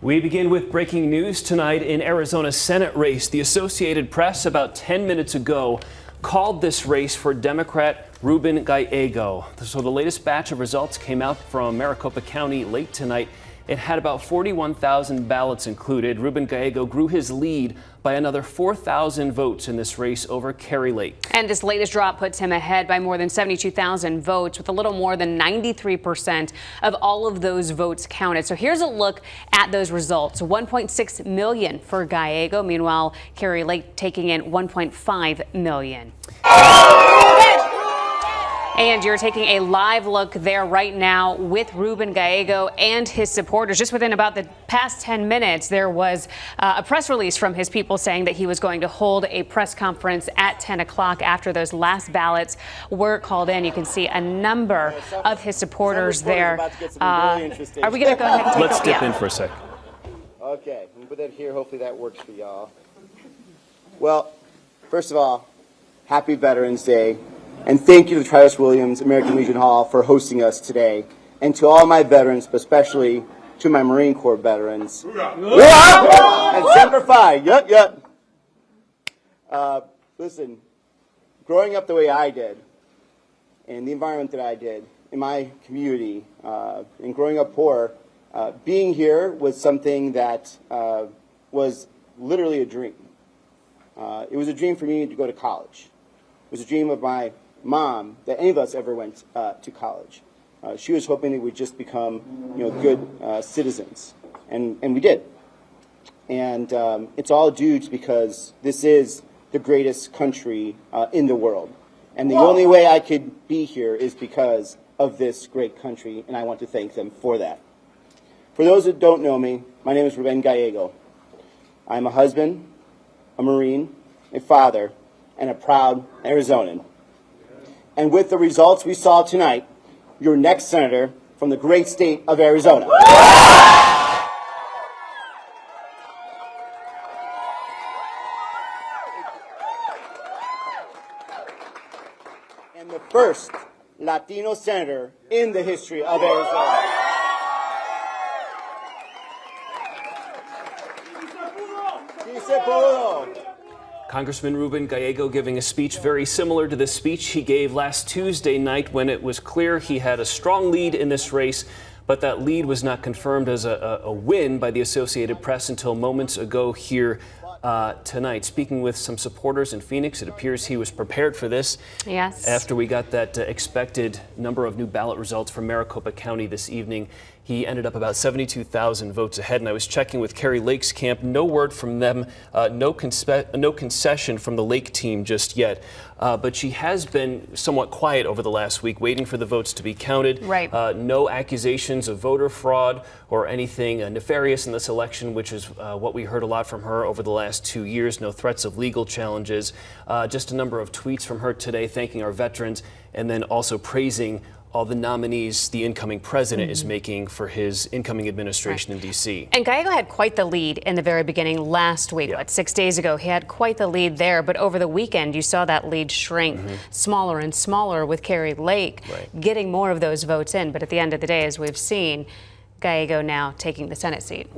We begin with breaking news tonight in Arizona's Senate race. The Associated Press about 10 minutes ago called this race for Democrat Ruben Gallego. So the latest batch of results came out from Maricopa County late tonight. It had about 41,000 ballots included. Ruben Gallego grew his lead by another 4,000 votes in this race over Kari Lake. And this latest drop puts him ahead by more than 72,000 votes, with a little more than 93% of all of those votes counted. So here's a look at those results. 1.6 million for Gallego. Meanwhile, Kari Lake taking in 1.5 million. And you're taking a live look there right now with Ruben Gallego and his supporters. Just within about the past 10 minutes, there was a press release from his people saying that he was going to hold a press conference at 10 o'clock after those last ballots were called in. You can see a number of his supporters there. Are we going to go ahead and take Let's dip in for a sec. Okay, we'll put that here. Hopefully that works for y'all. Well, first of all, happy Veterans Day. And thank you to the Travis Williams American Legion Hall for hosting us today. And to all my veterans, but especially to my Marine Corps veterans. And Semper Fi, yep. Listen, growing up the way I did, in the environment that I did, in my community, and growing up poor, being here was something that was literally a dream. It was a dream for me to go to college. It was a dream of my mom that any of us ever went to college. She was hoping that we'd just become, good citizens, and we did. And it's all due to because this is the greatest country in the world, and the only way I could be here is because of this great country, and I want to thank them for that. For those that don't know me, my name is Ruben Gallego. I'm a husband, a Marine, a father, and a proud Arizonan. And with the results we saw tonight, your next senator from the great state of Arizona. And the first Latino senator in the history of Arizona. Congressman Ruben Gallego giving a speech very similar to the speech he gave last Tuesday night when it was clear he had a strong lead in this race, but that lead was not confirmed as a win by the Associated Press until moments ago here tonight. Speaking with some supporters in Phoenix, it appears he was prepared for this. Yes. After we got that expected number of new ballot results from Maricopa County this evening, he ended up about 72,000 votes ahead. And I was checking with Kari Lake's camp. No word from them, no concession from the Lake team just yet. But she has been somewhat quiet over the last week, waiting for the votes to be counted. Right. No accusations of voter fraud or anything nefarious in this election, which is what we heard a lot from her over the last 2 years. No threats of legal challenges. Just a number of tweets from her today thanking our veterans and then also praising all the nominees the incoming president is making for his incoming administration in D.C. And Gallego had quite the lead in the very beginning last week. What, 6 days ago, he had quite the lead there. But over the weekend, you saw that lead shrink smaller and smaller with Kari Lake getting more of those votes in. But at the end of the day, as we've seen, Gallego now taking the Senate seat.